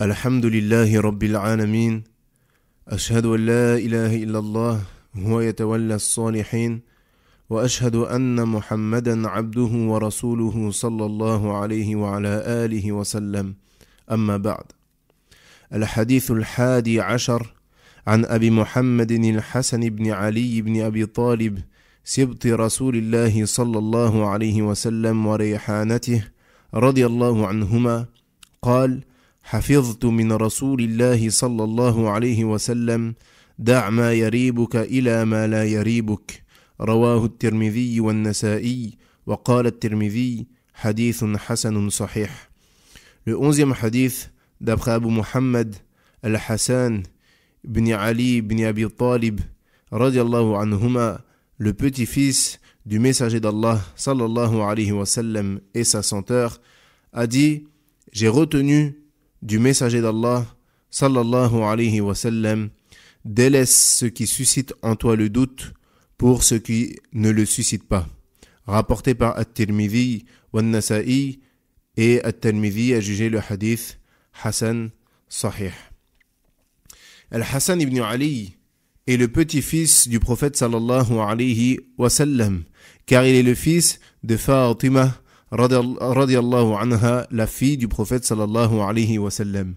الحمد لله رب العالمين أشهد أن لا إله إلا الله هو يتولى الصالحين وأشهد أن محمدا عبده ورسوله صلى الله عليه وعلى آله وسلم أما بعد الحديث 11 عن أبي محمد الحسن بن علي بن أبي طالب سبط رسول الله صلى الله عليه وسلم وريحانته رضي الله عنهما قال حفظت من رسول الله صلى الله عليه وسلم دع ما يريبك إلى ما لا يريبك رواه الترمذي والنسائي وقال الترمذي حديث حسن صحيح. Le 11e hadith d'après Abu Muhammad al-Hassan ibn Ali ibn Abi Talib radiallahu anhuma, le petit-fils du messager d'Allah sallallahu alayhi wa sallam et sa senteur, a dit: j'ai retenu du messager d'Allah sallallahu alayhi wa sallam, délaisse ce qui suscite en toi le doute pour ce qui ne le suscite pas. Rapporté par At-Tirmidhi wa Nasa'i, et At-Tirmidhi a jugé le hadith Hassan Sahih. Al-Hassan ibn Ali est le petit-fils du prophète sallallahu alayhi wa sallam, car il est le fils de Fatima radiallahu anha, la fille du prophète sallallahu alayhi wa sallam.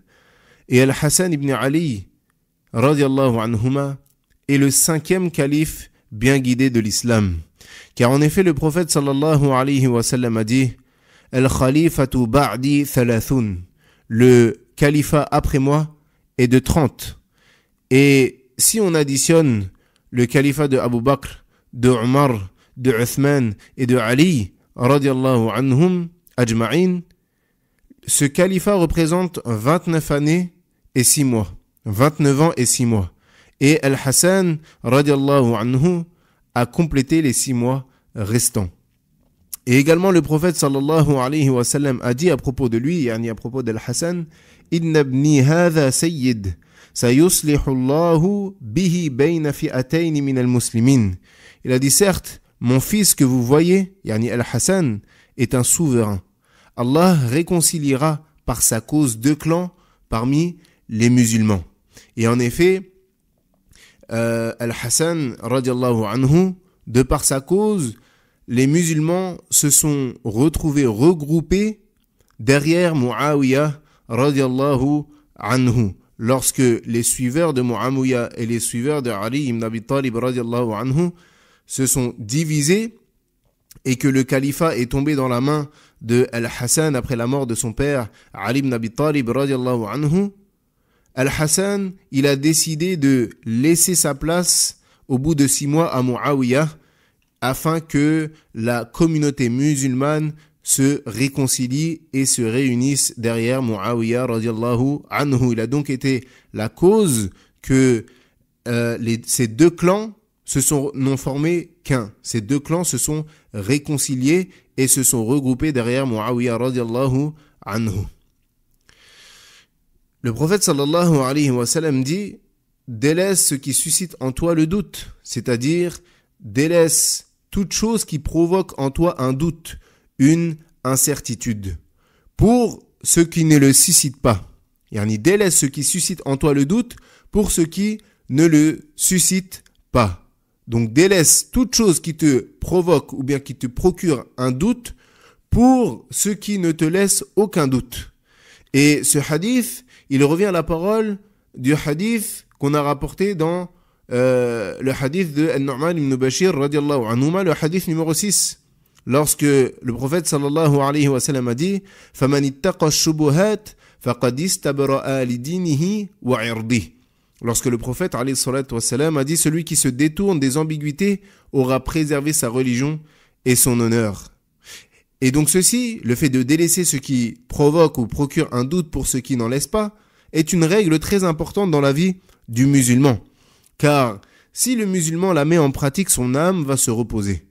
Et Al-Hassan ibn Ali radiallahu anhuma est le 5e calife bien guidé de l'islam. Car en effet le prophète sallallahu alayhi wa sallam a dit: Al-Khalifatu ba'di thalathun, le califat après moi est de 30. Et si on additionne le califat de Abu Bakr, de Omar, de Uthman et de Ali radiallahu anhum ajma'in, ce califat représente 29 années et 6 mois. 29 ans et 6 mois. Et Al-Hassan radiallahu anhu a complété les 6 mois restants. Et également le prophète sallallahu alayhi wa sallam a dit à propos de lui, yani à propos d'Al-Hassan: Inna ibni hadha sayyid sayuslihu Allahu bihi bayna fi'atayn min al-muslimin. Il a dit: certes, mon fils que vous voyez, yani Al-Hassan, est un souverain. Allah réconciliera par sa cause 2 clans parmi les musulmans. Et en effet, Al-Hassan radiallahu anhu, de par sa cause, les musulmans se sont regroupés derrière Muawiyah radiallahu anhu. Lorsque les suiveurs de Muawiyah et les suiveurs de Ali ibn Abi Talib radiallahu anhu se sont divisés et que le califat est tombé dans la main de Al-Hassan après la mort de son père Ali ibn Abi Talib radiallahu anhu, Al-Hassan, il a décidé de laisser sa place au bout de 6 mois à Muawiyah afin que la communauté musulmane se réconcilie et se réunisse derrière Muawiyah radiallahu anhu. Il a donc été la cause que ces 2 clans n'ont formé qu'un. Ces 2 clans se sont réconciliés et se sont regroupés derrière Muawiyah radiallahu anhu. Le prophète sallallahu alayhi wa sallam dit: délaisse ce qui suscite en toi le doute, c'est-à-dire délaisse toute chose qui provoque en toi un doute, une incertitude, pour ce qui ne le suscite pas. Yani délaisse ce qui suscite en toi le doute pour ce qui ne le suscite pas. Donc délaisse toute chose qui te provoque ou bien qui te procure un doute pour ce qui ne te laisse aucun doute. Et ce hadith, il revient à la parole du hadith qu'on a rapporté dans le hadith de An-Nu'man ibn Bashir radiallahu anhuma, le hadith numéro 6. Lorsque le prophète sallallahu alayhi wa sallam a dit: فَمَنِ اتَّقَى الشُّبُهَاتِ فَقَدْ اسْتَبْرَأَ لِدِينِهِ وَعِرْضِهِ. Lorsque le prophète alayhi salatu wa sallam a dit: celui qui se détourne des ambiguïtés aura préservé sa religion et son honneur. Et donc ceci, le fait de délaisser ce qui provoque ou procure un doute pour ce qui n'en laisse pas, est une règle très importante dans la vie du musulman. Car si le musulman la met en pratique, son âme va se reposer.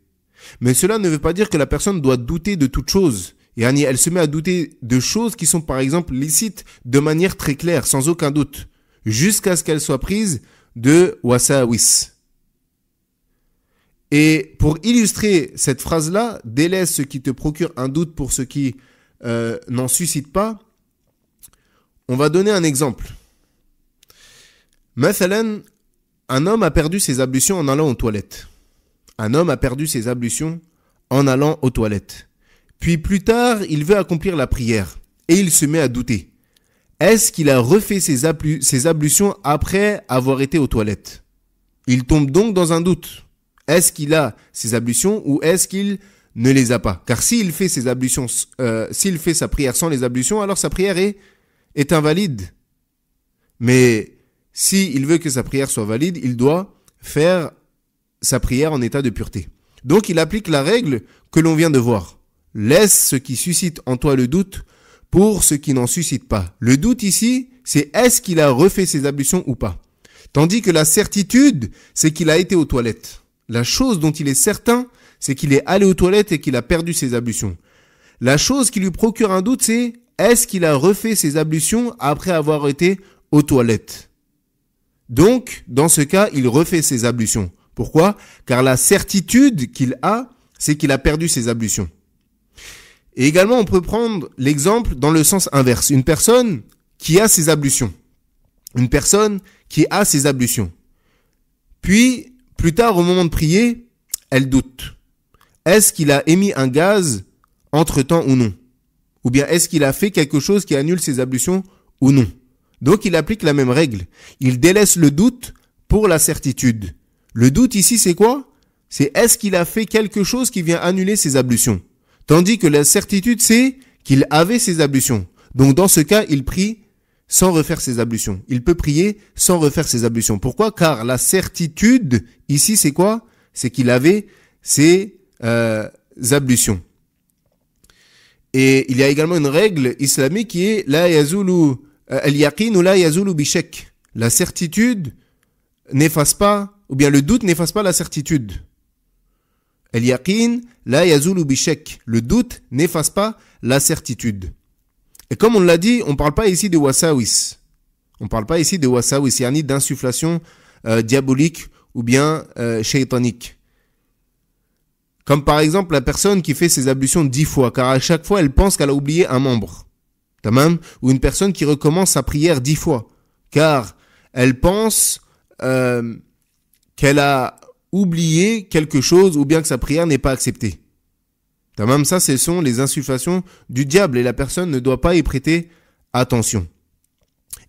Mais cela ne veut pas dire que la personne doit douter de toute chose. Et elle se met à douter de choses qui sont par exemple licites de manière très claire, sans aucun doute, jusqu'à ce qu'elle soit prise de wasawis. Et pour illustrer cette phrase-là, délaisse ce qui te procure un doute pour ce qui n'en suscite pas, on va donner un exemple. Mathalan, un homme a perdu ses ablutions en allant aux toilettes. Un homme a perdu ses ablutions en allant aux toilettes. Puis plus tard, il veut accomplir la prière et il se met à douter. Est-ce qu'il a refait ses ablutions après avoir été aux toilettes? Il tombe donc dans un doute. Est-ce qu'il a ses ablutions ou est-ce qu'il ne les a pas? Car s'il fait ses ablutions, s'il fait sa prière sans les ablutions, alors sa prière est invalide. Mais s'il veut que sa prière soit valide, il doit faire sa prière en état de pureté. Donc il applique la règle que l'on vient de voir. Laisse ce qui suscite en toi le doute pour ce qui n'en suscite pas. Le doute ici, c'est est-ce qu'il a refait ses ablutions ou pas. Tandis que la certitude, c'est qu'il a été aux toilettes. La chose dont il est certain, c'est qu'il est allé aux toilettes et qu'il a perdu ses ablutions. La chose qui lui procure un doute, c'est est-ce qu'il a refait ses ablutions après avoir été aux toilettes. Donc, dans ce cas, il refait ses ablutions. Pourquoi? Car la certitude qu'il a, c'est qu'il a perdu ses ablutions. Et également, on peut prendre l'exemple dans le sens inverse. Une personne qui a ses ablutions. Une personne qui a ses ablutions. Puis, plus tard, au moment de prier, elle doute. Est-ce qu'il a émis un gaz entre-temps ou non? Ou bien est-ce qu'il a fait quelque chose qui annule ses ablutions ou non? Donc, il applique la même règle. Il délaisse le doute pour la certitude. Le doute ici, c'est quoi? C'est est-ce qu'il a fait quelque chose qui vient annuler ses ablutions? Tandis que la certitude, c'est qu'il avait ses ablutions. Donc, dans ce cas, il prie sans refaire ses ablutions. Il peut prier sans refaire ses ablutions. Pourquoi? Car la certitude, ici, c'est quoi? C'est qu'il avait ses ablutions. Et il y a également une règle islamique qui est la yazulu al-yaqin ou la yazulu bishak. La certitude n'efface pas, ou bien le doute n'efface pas la certitude. Al-yaqin la yazulu bishak. Le doute n'efface pas la certitude. Et comme on l'a dit, on ne parle pas ici de wasawis. On ne parle pas ici de wasawis, yani d'insufflation diabolique ou bien shaytanique. Comme par exemple la personne qui fait ses ablutions 10 fois, car à chaque fois elle pense qu'elle a oublié un membre. Tamam? Ou une personne qui recommence sa prière 10 fois, car elle pense qu'elle a oublié quelque chose ou bien que sa prière n'est pas acceptée. Tamam? Ça, ce sont les insufflations du diable et la personne ne doit pas y prêter attention.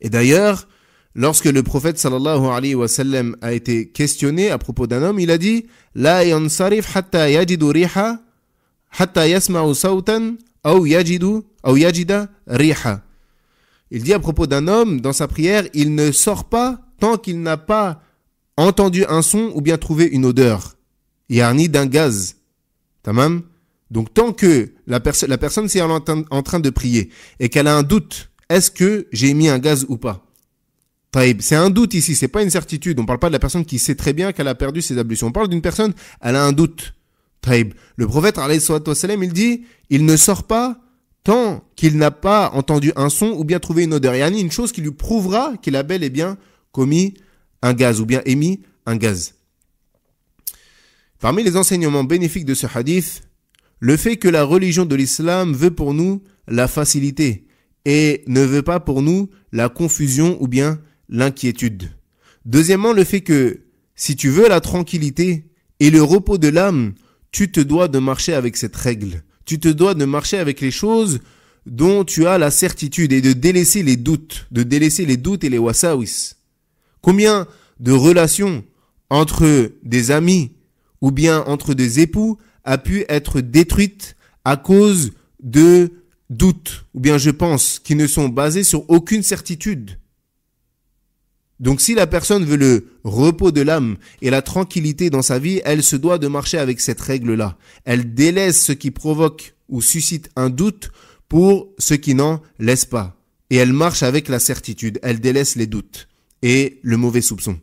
Et d'ailleurs, lorsque le prophète sallallahu alayhi wa sallam a été questionné à propos d'un homme, il a dit La yansarif hatta yajidu riha hatta yasma'u sawtan aw yajida riha. Il dit à propos d'un homme dans sa prière, il ne sort pas tant qu'il n'a pas entendu un son ou bien trouvé une odeur. Yani d'un gaz. Tamam? Donc tant que la personne c'est en train de prier et qu'elle a un doute, est-ce que j'ai mis un gaz ou pas? C'est un doute ici, c'est pas une certitude. On parle pas de la personne qui sait très bien qu'elle a perdu ses ablutions. On parle d'une personne, elle a un doute. Le prophète, alayhi salatu wassalam, il dit, il ne sort pas tant qu'il n'a pas entendu un son ou bien trouvé une odeur. Il y a une chose qui lui prouvera qu'il a bel et bien commis un gaz ou bien émis un gaz. Parmi les enseignements bénéfiques de ce hadith, le fait que la religion de l'islam veut pour nous la facilité et ne veut pas pour nous la confusion ou bien l'inquiétude. Deuxièmement, le fait que si tu veux la tranquillité et le repos de l'âme, tu te dois de marcher avec cette règle. Tu te dois de marcher avec les choses dont tu as la certitude et de délaisser les doutes et les wasawis. Combien de relations entre des amis ou bien entre des époux a pu être détruite à cause de doutes, ou bien je pense, qui ne sont basés sur aucune certitude. Donc si la personne veut le repos de l'âme et la tranquillité dans sa vie, elle se doit de marcher avec cette règle-là. Elle délaisse ce qui provoque ou suscite un doute pour ce qui n'en laisse pas. Et elle marche avec la certitude, elle délaisse les doutes et le mauvais soupçon.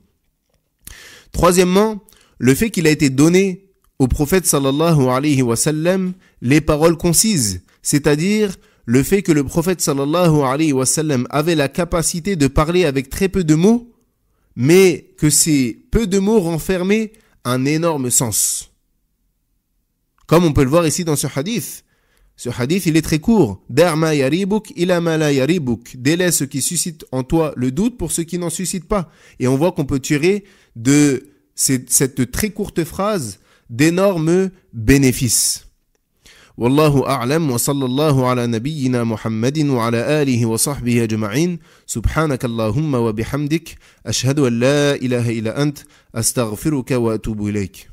Troisièmement, le fait qu'il a été donné au prophète sallallahu alayhi wa sallam les paroles concises, c'est-à-dire le fait que le prophète sallallahu alayhi wa sallam avait la capacité de parler avec très peu de mots, mais que ces peu de mots renfermaient un énorme sens. Comme on peut le voir ici dans ce hadith, Ce hadith, il est très court. Da' ma yaribuk ila ma la yaribuk. Délaisse ce qui suscite en toi le doute pour ce qui n'en suscite pas. Et on voit qu'on peut tirer de cette très courte phrase d'énormes bénéfices. Wallahu a'lam wa sallallahu ala nabiyyina Muhammadin wa ala alihi wa sahbihi ajma'in. Subhanaka Allahumma wa bihamdik. Ashhadu an la ilaha illa ant. Astaghfiruka wa atubu ilayk.